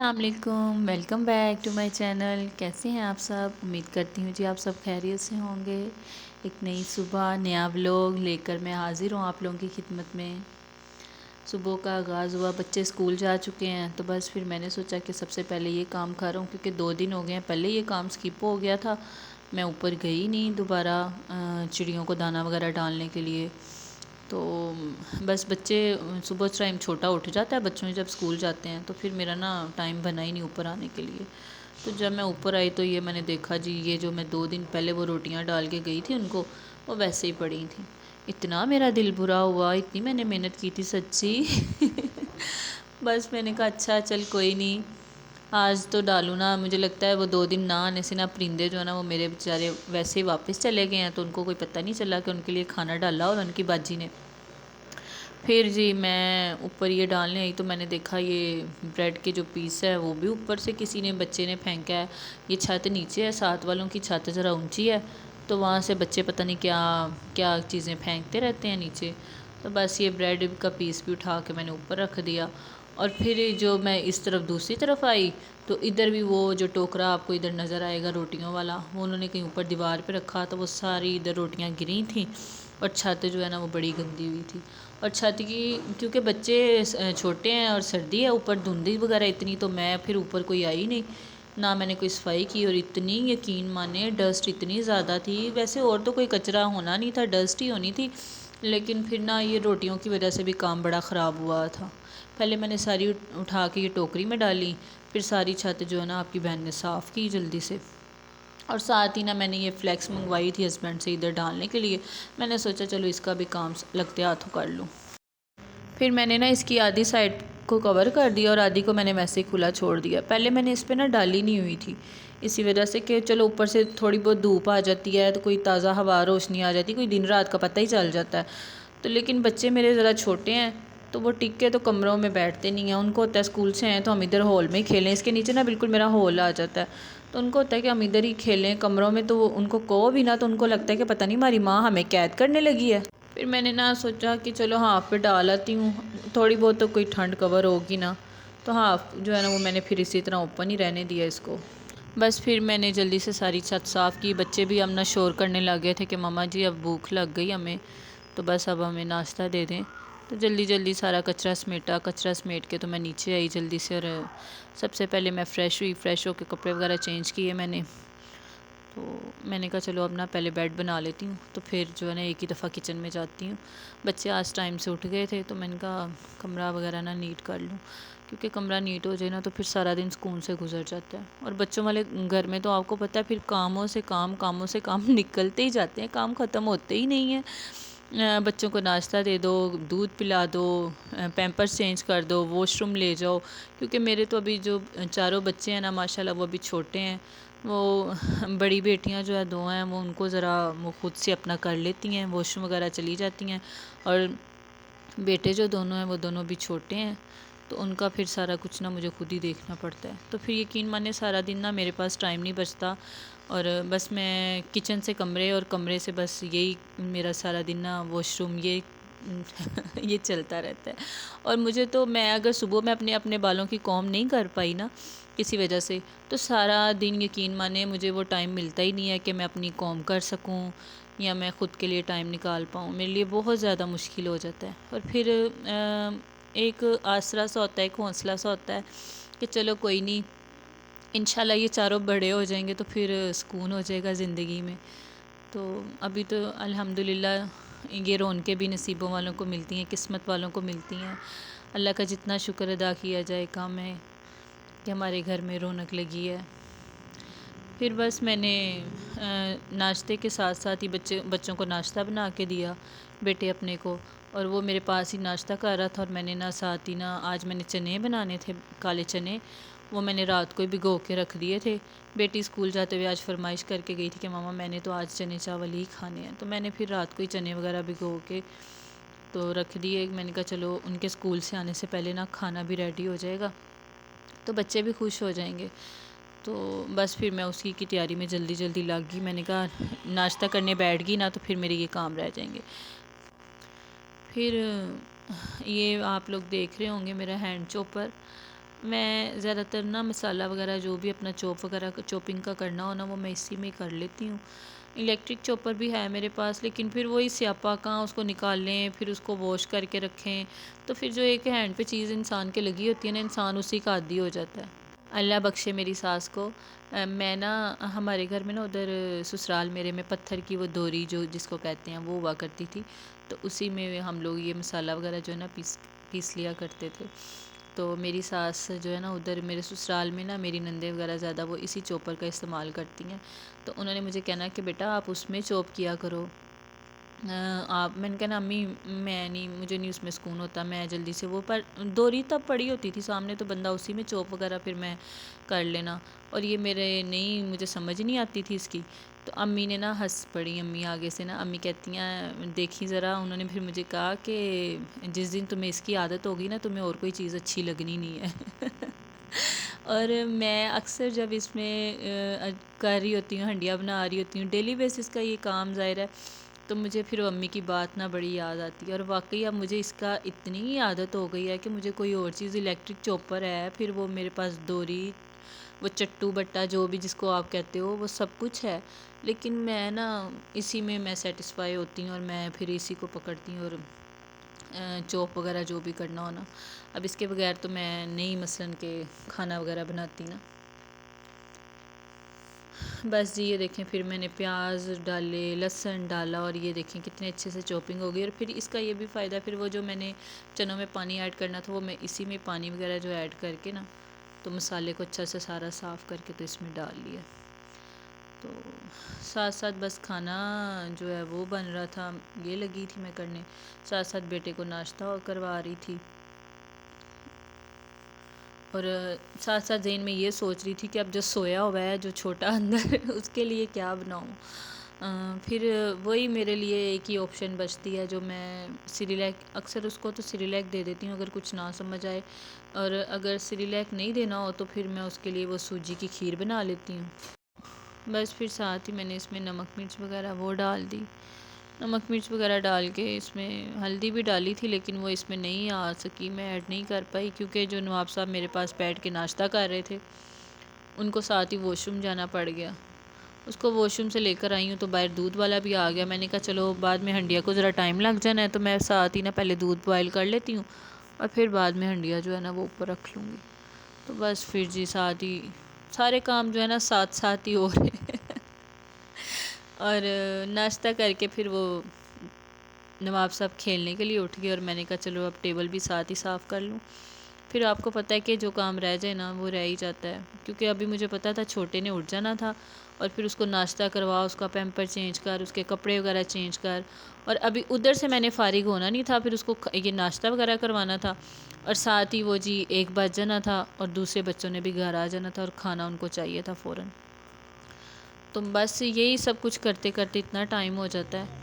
السلام علیکم، welcome back to my channel. کیسے ہیں آپ سب؟ امید کرتی ہوں جی آپ سب خیریت سے ہوں گے۔ ایک نئی صبح، نیا ولاگ لے کر میں حاضر ہوں آپ لوگوں کی خدمت میں۔ صبح کا آغاز ہوا، بچے اسکول جا چکے ہیں تو بس پھر میں نے سوچا کہ سب سے پہلے یہ کام کروں، کیونکہ 2 دن ہو گئے ہیں پہلے یہ کام سکپ ہو گیا تھا۔ میں اوپر گئی نہیں دوبارہ چڑیوں کو دانہ وغیرہ ڈالنے کے لیے، تو بس بچے صبح اس ٹائم چھوٹا اٹھ جاتا ہے، بچوں جب اسکول جاتے ہیں تو پھر میرا نا ٹائم بنا ہی نہیں اوپر آنے کے لیے۔ تو جب میں اوپر آئی تو یہ میں نے دیکھا جی، یہ جو میں 2 دن پہلے وہ روٹیاں ڈال کے گئی تھی ان کو، وہ ویسے ہی پڑی تھیں۔ اتنا میرا دل برا ہوا، اتنی میں نے محنت کی تھی سچی بس میں نے کہا اچھا چل کوئی نہیں، آج تو ڈالوں نا۔ مجھے لگتا ہے وہ 2 دن نہ آنے سے نا پرندے جو ہے نا وہ میرے بیچارے ویسے ہی واپس چلے گئے ہیں، تو ان کو کوئی پتہ نہیں چلا کہ ان کے لیے کھانا ڈالا اور ان کی باجی نے۔ پھر جی میں اوپر یہ ڈالنے آئی تو میں نے دیکھا یہ بریڈ کے جو پیس ہے وہ بھی اوپر سے کسی نے بچے نے پھینکا ہے۔ یہ چھت نیچے ہے، ساتھ والوں کی چھت ذرا اونچی ہے، تو وہاں سے بچے پتہ نہیں کیا کیا چیزیں پھینکتے رہتے ہیں نیچے۔ تو بس یہ بریڈ کا پیس بھی اٹھا کے میں نے اوپر رکھ دیا، اور پھر جو میں اس طرف دوسری طرف آئی تو ادھر بھی وہ جو ٹوکرا آپ کو ادھر نظر آئے گا روٹیوں والا، وہ انہوں نے کہیں اوپر دیوار پہ رکھا، تو وہ ساری ادھر روٹیاں گری تھیں، اور چھت جو ہے نا وہ بڑی گندی ہوئی تھی۔ اور چھت کی کیونکہ بچے چھوٹے ہیں اور سردی ہے، اوپر دھندی وغیرہ اتنی، تو میں پھر اوپر کوئی آئی نہیں، نہ میں نے کوئی صفائی کی، اور اتنی یقین مانے ڈسٹ اتنی زیادہ تھی۔ ویسے اور تو کوئی کچرا ہونا نہیں تھا، ڈسٹ ہی ہونی تھی، لیکن پھر نہ یہ روٹیوں کی وجہ سے بھی کام بڑا خراب ہوا تھا۔ پہلے میں نے ساری اٹھا کے یہ ٹوکری میں ڈالی، پھر ساری چھت جو ہے نا آپ کی بہن نے صاف کی جلدی سے، اور ساتھ ہی نا میں نے یہ فلیکس منگوائی تھی ہسبینڈ سے ادھر ڈالنے کے لیے۔ میں نے سوچا چلو اس کا بھی کام لگتے ہاتھوں کر لوں۔ پھر میں نے نا اس کی آدھی سائڈ کو کور کر دیا اور آدھی کو میں نے ویسے ہی کھلا چھوڑ دیا۔ پہلے میں نے اس پہ نا ڈالی نہیں ہوئی تھی، اسی وجہ سے کہ چلو اوپر سے تھوڑی بہت دھوپ آ جاتی ہے تو کوئی تازہ ہوا روشنی آ جاتی ہے، کوئی دن رات کا پتہ ہی چل جاتا ہے۔ تو لیکن بچے میرے ذرا چھوٹے ہیں تو وہ ٹک کے تو کمروں میں بیٹھتے نہیں ہیں، ان کو ہوتا ہے اسکول سے ہیں تو ہم ادھر ہال میں ہی کھیلیں، اس کے نیچے نا بالکل میرا ہال آ جاتا ہے، تو ان کو ہوتا ہے کہ ہم ادھر ہی کھیلیں کمروں میں، تو وہ ان کو کہو بھی نا تو ان کو لگتا ہے کہ پتہ نہیں ہماری ماں ہمیں قید کرنے لگی ہے۔ پھر میں نے نا سوچا کہ چلو ہاف پہ ڈال آتی ہوں، تھوڑی بہت تو کوئی ٹھنڈ کور ہوگی نا، تو ہاف جو ہے نا وہ میں نے پھر اسی طرح اوپن ہی رہنے دیا اس کو۔ بس پھر میں نے جلدی سے ساری چھت صاف کی، بچے بھی ہم نا شور کرنے لگ گئے تھے کہ ماما جی اب بھوک لگ گئی ہمیں، تو بس اب ہمیں ناشتہ دے دیں۔ تو جلدی جلدی سارا کچرا سمیٹا، کچرا سمیٹ کے تو میں نیچے آئی جلدی سے، اور سب سے پہلے میں فریش ہوئی، فریش ہو کے کپڑے وغیرہ چینج کیے میں نے، تو میں نے کہا چلو اب نا پہلے بیڈ بنا لیتی ہوں، تو پھر جو ہے نا ایک ہی دفعہ کچن میں جاتی ہوں۔ بچے آج ٹائم سے اٹھ گئے تھے تو میں نے کہا کمرہ وغیرہ نا نیٹ کر لوں، کیونکہ کمرہ نیٹ ہو جائے نا تو پھر سارا دن سکون سے گزر جاتا ہے۔ اور بچوں والے گھر میں تو آپ کو پتہ ہے پھر کاموں سے کام نکلتے ہی جاتے ہیں، کام ختم ہوتے ہی نہیں ہیں۔ بچوں کو ناشتہ دے دو، دودھ پلا دو، پیمپرس چینج کر دو، واش روم لے جاؤ، کیونکہ میرے تو ابھی جو چاروں بچے ہیں نا ماشاءاللہ وہ ابھی چھوٹے ہیں، وہ بڑی بیٹیاں جو ہے 2 ہیں وہ ان کو ذرا وہ خود سے اپنا کر لیتی ہیں، واش روم وغیرہ چلی جاتی ہیں، اور بیٹے جو دونوں ہیں وہ دونوں بھی چھوٹے ہیں، تو ان کا پھر سارا کچھ نا مجھے خود ہی دیکھنا پڑتا ہے، تو پھر یقین مانے سارا دن نا میرے پاس ٹائم نہیں بچتا، اور بس میں کچن سے کمرے اور کمرے سے بس یہی میرا سارا دن نا واش روم یہ یہ چلتا رہتا ہے۔ اور مجھے تو میں اگر صبح میں اپنے بالوں کی کوم نہیں کر پائی نا کسی وجہ سے، تو سارا دن یقین مانے مجھے وہ ٹائم ملتا ہی نہیں ہے کہ میں اپنی کوم کر سکوں یا میں خود کے لیے ٹائم نکال پاؤں، میرے لیے بہت زیادہ مشکل ہو جاتا ہے۔ اور پھر ایک آسرا سا ہوتا ہے، ایک حوصلہ سا ہوتا ہے کہ چلو کوئی نہیں، انشاءاللہ یہ چاروں بڑے ہو جائیں گے تو پھر سکون ہو جائے گا زندگی میں۔ تو ابھی تو الحمدللہ یہ رونقیں بھی نصیبوں والوں کو ملتی ہیں، قسمت والوں کو ملتی ہیں، اللہ کا جتنا شکر ادا کیا جائے کم ہے کہ ہمارے گھر میں رونق لگی ہے۔ پھر بس میں نے ناشتے کے ساتھ ساتھ ہی بچوں کو ناشتہ بنا کے دیا، بیٹے اپنے کو، اور وہ میرے پاس ہی ناشتہ کر رہا تھا، اور میں نے نا ساتھ ہی نا آج میں نے چنے بنانے تھے، کالے چنے، وہ میں نے رات کو ہی بھگو کے رکھ دیے تھے۔ بیٹی اسکول جاتے ہوئے آج فرمائش کر کے گئی تھی کہ ماما میں نے تو آج چنے چاول ہی کھانے ہیں، تو میں نے پھر رات کو ہی چنے وغیرہ بھگو کے تو رکھ دیے۔ میں نے کہا چلو ان کے اسکول سے آنے سے پہلے نا کھانا بھی ریڈی ہو جائے گا تو بچے بھی خوش ہو جائیں گے۔ تو بس پھر میں اسی کی تیاری میں جلدی جلدی لگ گئی، میں نے کہا ناشتہ کرنے بیٹھ گئی نا تو پھر میرے یہ کام رہ جائیں گے۔ پھر یہ آپ لوگ دیکھ رہے ہوں گے میرا ہینڈ چوپر، میں زیادہ تر نا مسالہ وغیرہ جو بھی اپنا چوپ وغیرہ چوپنگ کا کرنا ہو نا وہ میں اسی میں ہی کر لیتی ہوں۔ الیکٹرک چوپر بھی ہے میرے پاس، لیکن پھر وہی سیاپا کہاں اس کو نکالیں، پھر اس کو واش کر کے رکھیں، تو پھر جو ایک ہینڈ پہ چیز انسان کے لگی ہوتی ہے نا، انسان اسی کا عادی ہو جاتا ہے۔ اللہ بخشے میری ساس کو۔ میں نا ہمارے گھر میں نا ادھر سسرال میرے میں پتھر کی وہ دوری جو جس کو کہتے ہیں وہ ہوا کرتی تھی، تو اسی میں ہم لوگ یہ مسالہ وغیرہ جو ہے نا پیس لیا کرتے تھے۔ تو میری ساس جو ہے نا ادھر میرے سسرال میں نا میری نندیں وغیرہ زیادہ وہ اسی چوپر کا استعمال کرتی ہیں، تو انہوں نے مجھے کہنا کہ بیٹا آپ اس میں چوپ کیا کرو۔ میں نے کہا نا امی میں نہیں، مجھے نہیں اس میں سکون ہوتا، میں جلدی سے وہ پر دوری تب پڑی ہوتی تھی سامنے، تو بندہ اسی میں چوپ وغیرہ پھر میں کر لینا، اور یہ میرے نہیں، مجھے سمجھ نہیں آتی تھی اس کی۔ تو امی نے نا ہنس پڑی، امی آگے سے نا امی کہتی ہیں دیکھی ذرا، انہوں نے پھر مجھے کہا کہ جس دن تمہیں اس کی عادت ہوگی نا تمہیں اور کوئی چیز اچھی لگنی نہیں ہے۔ اور میں اکثر جب اس میں کر رہی ہوتی ہوں، ہنڈیا بنا رہی ہوتی ہوں، ڈیلی بیسس کا یہ کام ظاہر ہے، تو مجھے پھر امی کی بات نہ بڑی یاد آتی ہے، اور واقعی اب مجھے اس کا اتنی عادت ہو گئی ہے کہ مجھے کوئی اور چیز، الیکٹرک چوپر ہے، پھر وہ میرے پاس دوری، وہ چٹو بٹا جو بھی جس کو آپ کہتے ہو، وہ سب کچھ ہے، لیکن میں نا اسی میں سیٹسفائی ہوتی ہوں، اور میں پھر اسی کو پکڑتی ہوں، اور چوپ وغیرہ جو بھی کرنا ہونا۔ اب اس کے بغیر تو میں نہیں مثلاً کہ کھانا وغیرہ بناتی نا۔ بس جی یہ دیکھیں پھر میں نے پیاز ڈالے، لہسن ڈالا، اور یہ دیکھیں کتنے اچھے سے چوپنگ ہو گئی، اور پھر اس کا یہ بھی فائدہ ہے، پھر وہ جو میں نے چنوں میں پانی ایڈ کرنا تھا وہ میں اسی میں پانی وغیرہ جو ایڈ کر کے نا، تو مسالے کو اچھا سے سارا صاف کر کے تو اس میں ڈال لیا۔ تو ساتھ ساتھ بس کھانا جو ہے وہ بن رہا تھا، یہ لگی تھی میں کرنے، ساتھ ساتھ بیٹے کو ناشتہ کروا رہی تھی، اور ساتھ ساتھ ذہن میں یہ سوچ رہی تھی کہ اب جو سویا ہوا ہے جو چھوٹا اندر اس کے لیے کیا بناؤں۔ پھر وہی میرے لیے ایک ہی آپشن بچتی ہے، جو میں سیریلیک، اکثر اس کو تو سیریلیک دے دیتی ہوں اگر کچھ نہ سمجھ آئے، اور اگر سیریلیک نہیں دینا ہو تو پھر میں اس کے لیے وہ سوجی کی کھیر بنا لیتی ہوں۔ بس پھر ساتھ ہی میں نے اس میں نمک مرچ وغیرہ وہ ڈال دی، نمک مرچ وغیرہ ڈال کے اس میں ہلدی بھی ڈالی تھی، لیکن وہ اس میں نہیں آ سکی، میں ایڈ نہیں کر پائی، کیونکہ جو نواب صاحب میرے پاس بیٹھ کے ناشتہ کر رہے تھے ان کو ساتھ ہی واش روم جانا پڑ گیا، اس کو واش روم سے لے کر آئی ہوں تو باہر دودھ والا بھی آ گیا، میں نے کہا چلو بعد میں ہنڈیا کو ذرا ٹائم لگ جانا ہے تو میں ساتھ ہی نا پہلے دودھ بوائل کر لیتی ہوں، اور پھر بعد میں ہنڈیا جو ہے نا وہ اوپر رکھ لوں گی۔ تو بس پھر جی ساتھ ہی سارے کام جو ہے نا ساتھ ساتھ ہی ہو رہے ہیں۔ اور ناشتہ کر کے پھر وہ نواب صاحب کھیلنے کے لیے اٹھ گئے، اور میں نے کہا چلو اب ٹیبل بھی ساتھ ہی صاف کر لوں، پھر آپ کو پتہ ہے کہ جو کام رہ جائے نا وہ رہ ہی جاتا ہے، کیونکہ ابھی مجھے پتہ تھا چھوٹے نے اٹھ جانا تھا، اور پھر اس کو ناشتہ کروا، اس کا پیمپر چینج کر، اس کے کپڑے وغیرہ چینج کر، اور ابھی ادھر سے میں نے فارغ ہونا نہیں تھا، پھر اس کو یہ ناشتہ وغیرہ کروانا تھا، اور ساتھ ہی وہ جی 1 بج جانا تھا، اور دوسرے بچوں نے بھی گھر آ جانا تھا، اور کھانا ان کو چاہیے تھا فوراً۔ تو بس یہی سب کچھ کرتے کرتے اتنا ٹائم ہو جاتا ہے،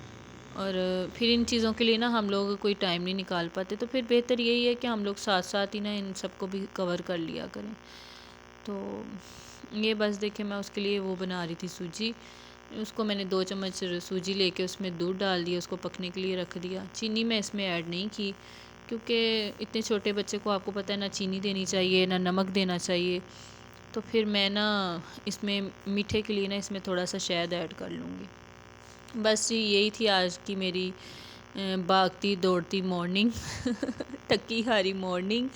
اور پھر ان چیزوں کے لیے نا ہم لوگ کوئی ٹائم نہیں نکال پاتے، تو پھر بہتر یہی ہے کہ ہم لوگ ساتھ ساتھ ہی نا ان سب کو بھی کور کر لیا کریں۔ تو یہ بس دیکھیں میں اس کے لیے وہ بنا رہی تھی سوجی، اس کو میں نے 2 چمچ سوجی لے کے اس میں دودھ ڈال دیا، اس کو پکنے کے لیے رکھ دیا، چینی میں اس میں ایڈ نہیں کی، کیونکہ اتنے چھوٹے بچے کو آپ کو پتہ ہے نہ چینی دینی چاہیے نہ نمک دینا چاہیے، تو پھر میں نا اس میں میٹھے کے لیے نا اس میں تھوڑا سا شہد ایڈ کر لوں گی۔ بس جی یہی تھی آج کی میری بھاگتی دوڑتی مارننگ، ٹکی ہاری مارننگ،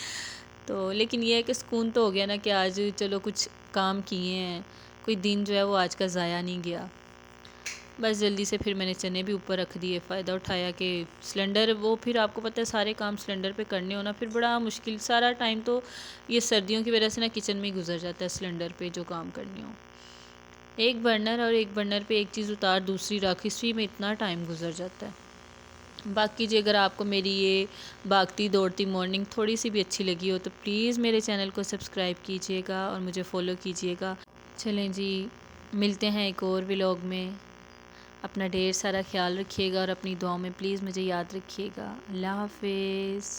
تو لیکن یہ ہے کہ سکون تو ہو گیا نا کہ آج چلو کچھ کام کیے ہیں، کوئی دن جو ہے وہ آج کا ضائع نہیں گیا۔ بس جلدی سے پھر میں نے چنے بھی اوپر رکھ دیے، فائدہ اٹھایا کہ سلنڈر وہ پھر آپ کو پتہ ہے سارے کام سلنڈر پہ کرنے ہونا پھر بڑا مشکل، سارا ٹائم تو یہ سردیوں کی وجہ سے نا کچن میں ہی گزر جاتا ہے، سلنڈر پہ جو کام کرنے ہو، ایک برنر اور ایک برنر پہ ایک چیز اتار دوسری رکھ، اسی میں اتنا ٹائم گزر جاتا ہے۔ باقی جی اگر آپ کو میری یہ بھاگتی دوڑتی مارننگ تھوڑی سی بھی اچھی لگی ہو تو پلیز میرے چینل کو سبسکرائب کیجیے گا اور مجھے فالو کیجیے گا۔ چلیں جی ملتے ہیں ایک اور ولاگ میں، اپنا ڈھیر سارا خیال رکھیے گا، اور اپنی دعاؤں میں پلیز مجھے یاد رکھیے گا۔ اللہ حافظ۔